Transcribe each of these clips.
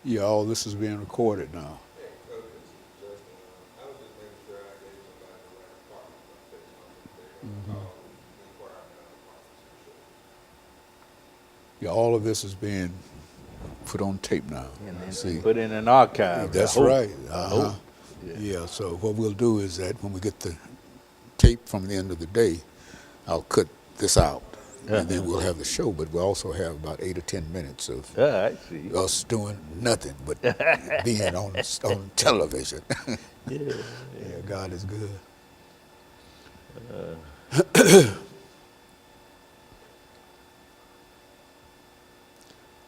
Yeah, all this is being recorded now. Yeah, Coach, this is Justin. I was just making sure I gave somebody the right apartment. I'm going to take something. They're going to call and inquire about apartments. Yeah, all of this is being put on tape now. And then See, put in an archive. that's I hope. right. I hope. Yeah. Yeah. So what we'll do is that when we get the tape from the end of the day, I'll cut this out, and then we'll have the show. But we'll also have about 8 or 10 minutes of I see. us doing nothing but being on television. Yeah. Yeah, God is good.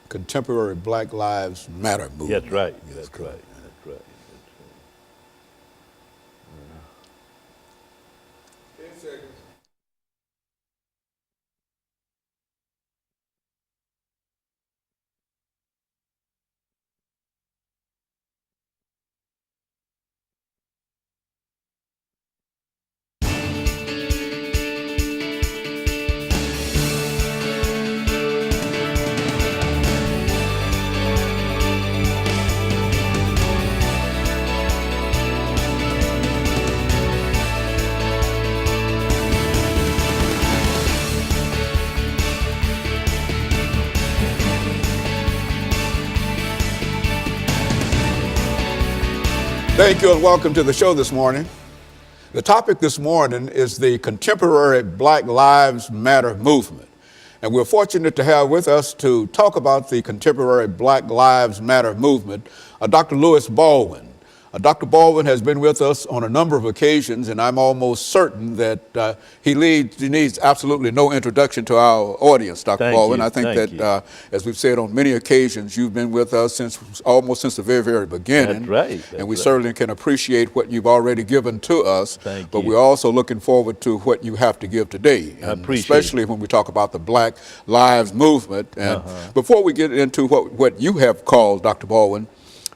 Contemporary Black Lives Matter movement. That's right. Yes, That's good. right. That's right. 10 seconds. Thank you and welcome to the show this morning. The topic this morning is the contemporary Black Lives Matter movement. And we're fortunate to have with us to talk about the contemporary Black Lives Matter movement, Dr. Louis Baldwin. Dr. Baldwin has been with us on a number of occasions, and I'm almost certain that he needs absolutely no introduction to our audience, Dr. Thank Baldwin. you. I think Thank that, as we've said on many occasions, you've been with us almost since the very, very beginning. That's right. That's And we right. certainly can appreciate what you've already given to us. Thank but you. we're also looking forward to what you have to give today. I appreciate especially when we talk about the Black Lives Movement. And before we get into what you have called, Dr. Baldwin,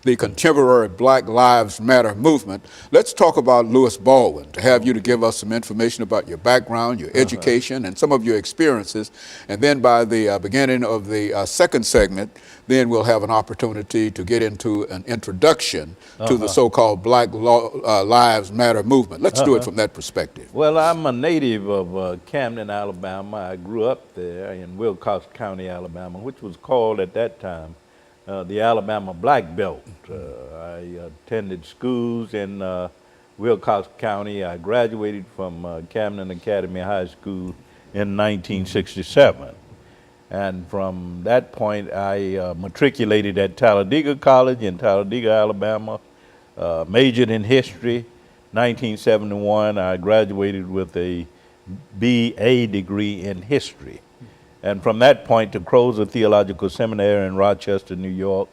the contemporary Black Lives Matter movement, let's talk about Louis Baldwin, to have you to give us some information about your background, your education, and some of your experiences. And then by the beginning of the second segment, then we'll have an opportunity to get into an introduction to the so-called Black Lives Matter movement. Let's do it from that perspective. Well, I'm a native of Camden, Alabama. I grew up there in Wilcox County, Alabama, which was called at that time the Alabama Black Belt. I attended schools in Wilcox County. I graduated from Camden Academy High School in 1967. And from that point, I matriculated at Talladega College in Talladega, Alabama, majored in history. 1971, I graduated with a BA degree in history. And from that point to Crozer Theological Seminary in Rochester, New York,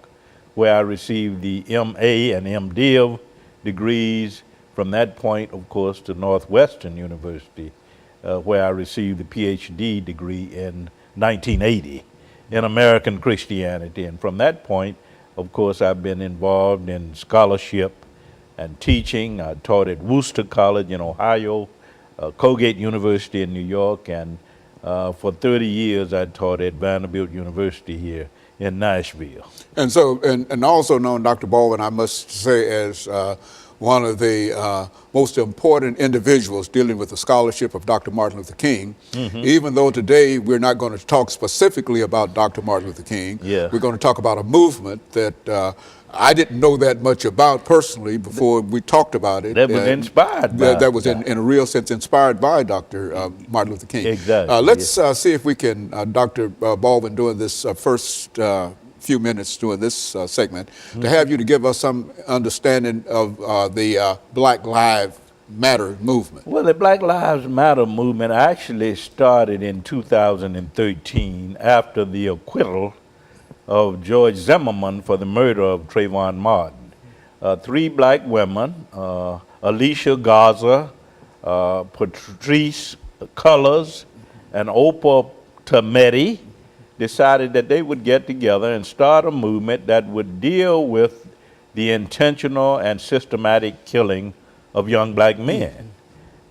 where I received the MA and MDiv degrees. From that point, of course, to Northwestern University, where I received the PhD degree in 1980 in American Christianity. And from that point, of course, I've been involved in scholarship and teaching. I taught at Worcester College in Ohio, Colgate University in New York, and for 30 years, I taught at Vanderbilt University here in Nashville. And so, and also known, Dr. Baldwin, I must say, as one of the most important individuals dealing with the scholarship of Dr. Martin Luther King. Even though today we're not going to talk specifically about Dr. Martin Luther King, Yeah. we're going to talk about a movement that I didn't know that much about personally before we talked about it. That was inspired by that was in a real sense inspired by Dr. Martin Luther King. Exactly, Let's see if we can, Dr. Baldwin, during this first few minutes during this segment, to have you to give us some understanding of the Black Lives Matter movement. Well, the Black Lives Matter movement actually started in 2013 after the acquittal of George Zimmerman for the murder of Trayvon Martin. 3 black women, Alicia Garza, Patrice Cullors, and Oprah Tometi, decided that they would get together and start a movement that would deal with the intentional and systematic killing of young black men.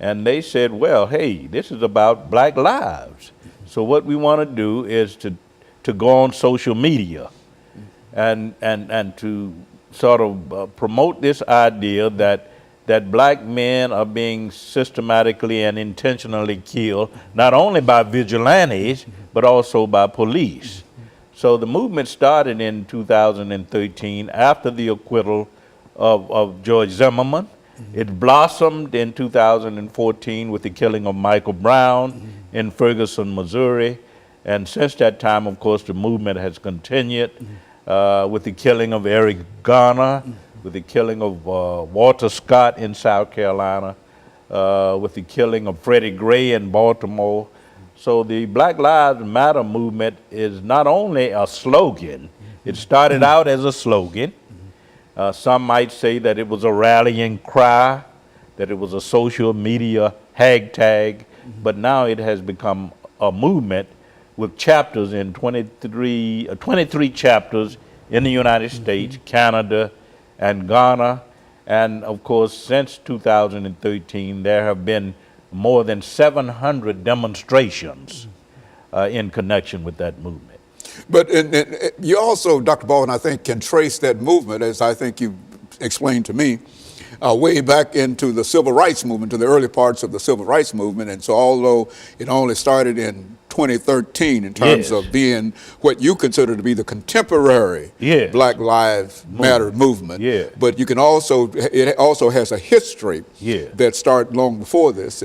And they said, well, hey, this is about black lives. So what we want to do is to go on social media and to sort of promote this idea that black men are being systematically and intentionally killed, not only by vigilantes, but also by police. So the movement started in 2013 after the acquittal of George Zimmerman. It blossomed in 2014 with the killing of Michael Brown in Ferguson, Missouri. And since that time, of course, the movement has continued with the killing of Eric Garner, with the killing of Walter Scott in South Carolina, with the killing of Freddie Gray in Baltimore. So the Black Lives Matter movement is not only a slogan, it started out as a slogan. Some might say that it was a rallying cry, that it was a social media hashtag, but now it has become a movement with chapters in 23 chapters in the United States, Canada, and Ghana. And of course, since 2013, there have been more than 700 demonstrations in connection with that movement. But you also, Dr. Baldwin, I think, can trace that movement, as I think you explained to me, way back into the civil rights movement, to the early parts of the civil rights movement. And so although it only started in 2013 in terms of being what you consider to be the contemporary Black Lives Matter movement, but you can also, it also has a history that started long before this.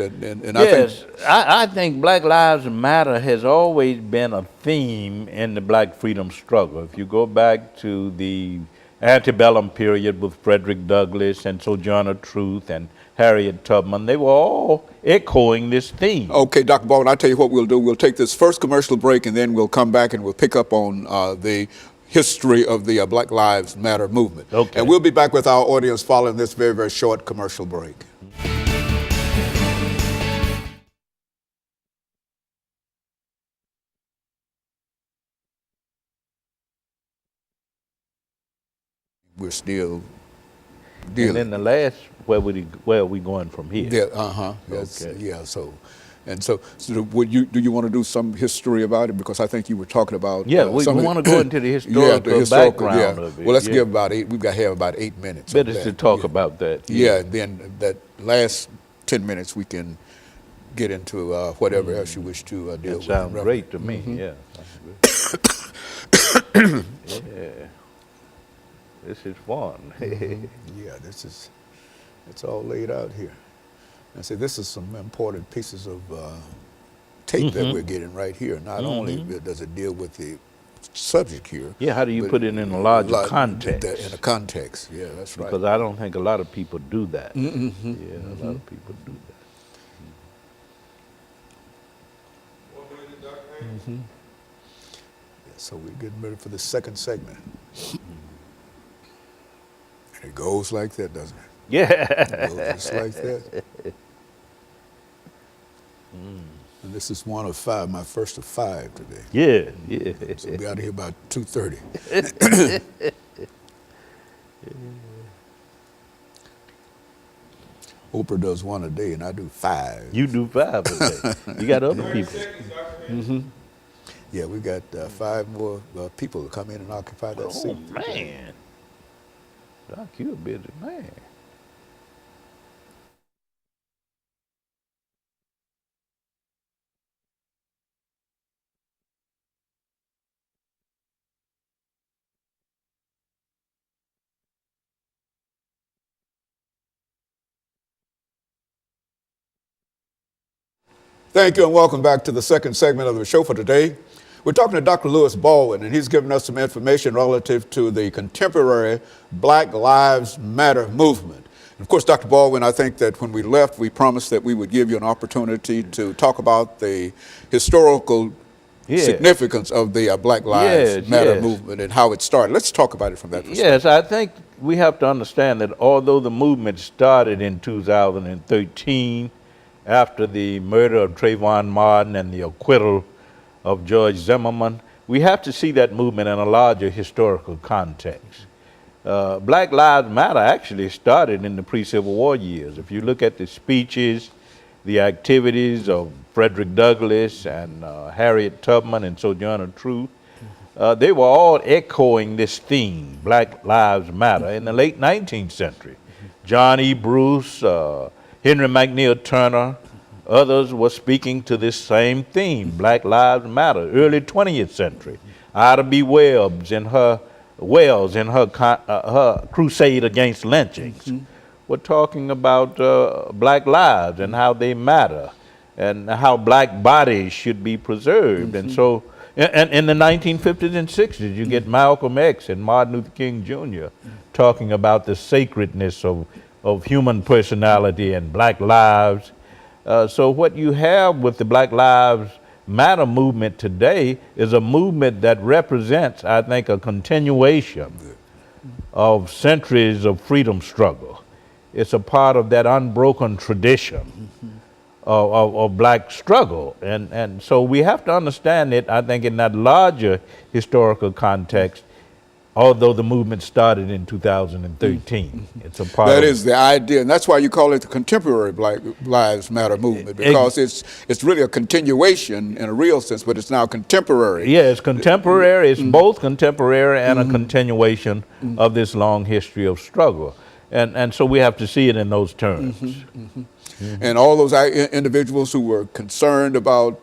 I think Black Lives Matter has always been a theme in the black freedom struggle. If you go back to the antebellum period with Frederick Douglass and Sojourner Truth and Harriet Tubman, they were all echoing this theme. Okay, Dr. Baldwin, I'll tell you what we'll do. We'll take this first commercial break, and then we'll come back and we'll pick up on the history of the Black Lives Matter movement. Okay. And we'll be back with our audience following this very, very short commercial break. We're still dealing. And then the last, where are we going from here? Yeah, Okay. Yeah, so would you, do you want to do some history about it? Because I think you were talking about. Yeah, we want to go into the historical background of it. Well, let's give about we've got to have about 8 minutes. Better to talk about that. Yeah, and then that last 10 minutes we can get into whatever else you wish to deal with. That sounds great to me, yeah. This is fun. Yeah, it's all laid out here. And see, this is some important pieces of tape that we're getting right here. Not only does it deal with the subject here. Yeah, how do you put it in a larger context? In a context, yeah, that's right. Because I don't think a lot of people do that. Yeah, a lot of people do that. 1 minute, Dr. Haynes. Yeah, so we're getting ready for the second segment. And it goes like that, doesn't it? Yeah. It goes just like that. And this is one of 5, my first of 5 today. Yeah. So we'll be out of here about 2:30. Oprah does 1 a day, and I do 5. You do 5 a day. You got other 30 people. seconds, Dr. Haynes. Yeah, we got 5 more people to come in and occupy that seat. Oh, man. Doc, you a busy man. Thank you and welcome back to the second segment of the show for today. We're talking to Dr. Louis Baldwin, and he's given us some information relative to the contemporary Black Lives Matter movement. And of course, Dr. Baldwin, I think that when we left, we promised that we would give you an opportunity to talk about the historical significance of the Black Lives Matter movement and how it started. Let's talk about it from that perspective. Yes, I think we have to understand that although the movement started in 2013, after the murder of Trayvon Martin and the acquittal of George Zimmerman, we have to see that movement in a larger historical context. Black Lives Matter actually started in the pre-Civil War years. If you look at the speeches, the activities of Frederick Douglass and Harriet Tubman and Sojourner Truth, they were all echoing this theme, Black Lives Matter, in the late 19th century. John E. Bruce, Henry McNeil Turner, others were speaking to this same theme, Black Lives Matter. Early 20th century, Ida B. Wells in her her crusade against lynchings, were talking about black lives and how they matter, and how black bodies should be preserved. And so, and in the 1950s and 60s, you get Malcolm X and Martin Luther King Jr. talking about the sacredness of human personality and black lives. So what you have with the Black Lives Matter movement today is a movement that represents, I think, a continuation of centuries of freedom struggle. It's a part of that unbroken tradition of black struggle. And so we have to understand it, I think, in that larger historical context, although the movement started in 2013. It's a part That of is the idea, and that's why you call it the contemporary Black Lives Matter movement, because it's really a continuation in a real sense, but it's now contemporary. Yeah, it's contemporary. It's both contemporary and a continuation of this long history of struggle. And so we have to see it in those terms. And all those individuals who were concerned about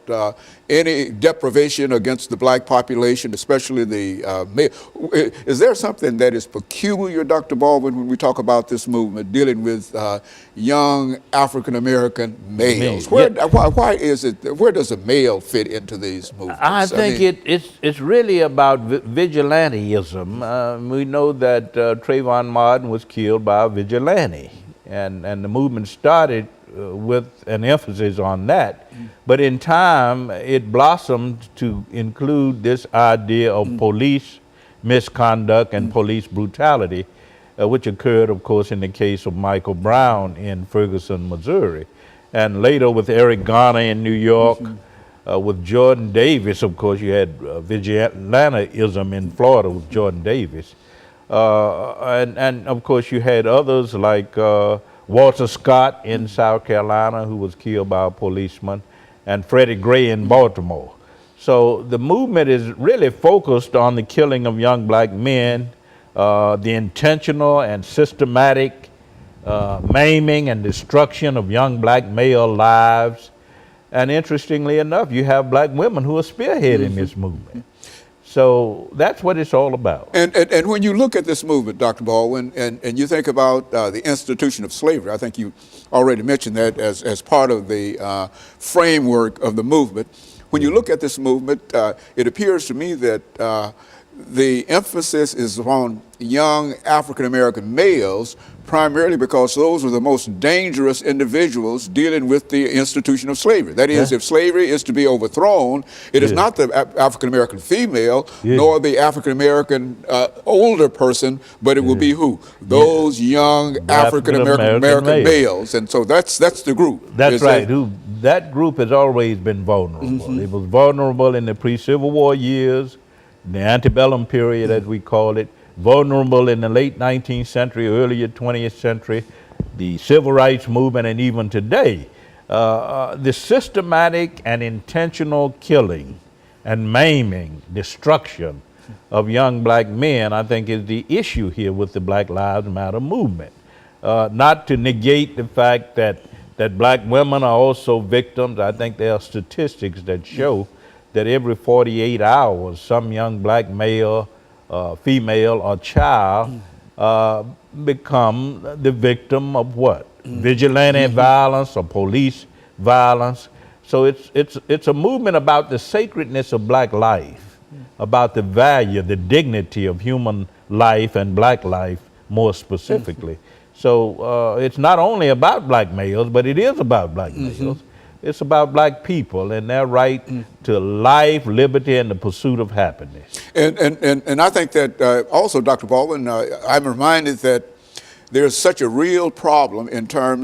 any deprivation against the black population, especially the male. Is there something that is peculiar, Dr. Baldwin, when we talk about this movement dealing with young African-American males? Why is it, where does a male fit into these movements? I think it's really about vigilanteism. We know that Trayvon Martin was killed by a vigilante, and the movement started with an emphasis on that. But in time, it blossomed to include this idea of police misconduct and police brutality, which occurred, of course, in the case of Michael Brown in Ferguson, Missouri. And later with Eric Garner in New York, with Jordan Davis, of course, you had vigilanteism in Florida with Jordan Davis. And of course, you had others like Walter Scott in South Carolina, who was killed by a policeman, and Freddie Gray in Baltimore. So the movement is really focused on the killing of young black men, the intentional and systematic maiming and destruction of young black male lives. And interestingly enough, you have black women who are spearheading this movement. So that's what it's all about. And when you look at this movement, Dr. Baldwin, and you think about the institution of slavery, I think you already mentioned that as part of the framework of the movement. When you look at this movement, it appears to me that the emphasis is on young African-American males, primarily because those are the most dangerous individuals dealing with the institution of slavery. That is, if slavery is to be overthrown, it is not the African-American female, nor the African-American older person, but it will be who? Those young African-American males. And so that's the group. That's right. That group has always been vulnerable. It was vulnerable in the pre-Civil War years, the antebellum period, as we call it, vulnerable in the late 19th century, earlier 20th century, the civil rights movement, and even today. The systematic and intentional killing and maiming, destruction of young black men, I think, is the issue here with the Black Lives Matter movement. Not to negate the fact that black women are also victims. I think there are statistics that show that every 48 hours, some young black male, female, or child become the victim of what? Vigilante violence or police violence. So it's a movement about the sacredness of black life, about the value, the dignity of human life and black life more specifically. So it's not only about black males, but it is about black males. It's about black people and their right to life, liberty, and the pursuit of happiness. And I think that also, Dr. Baldwin, I'm reminded that there's such a real problem in terms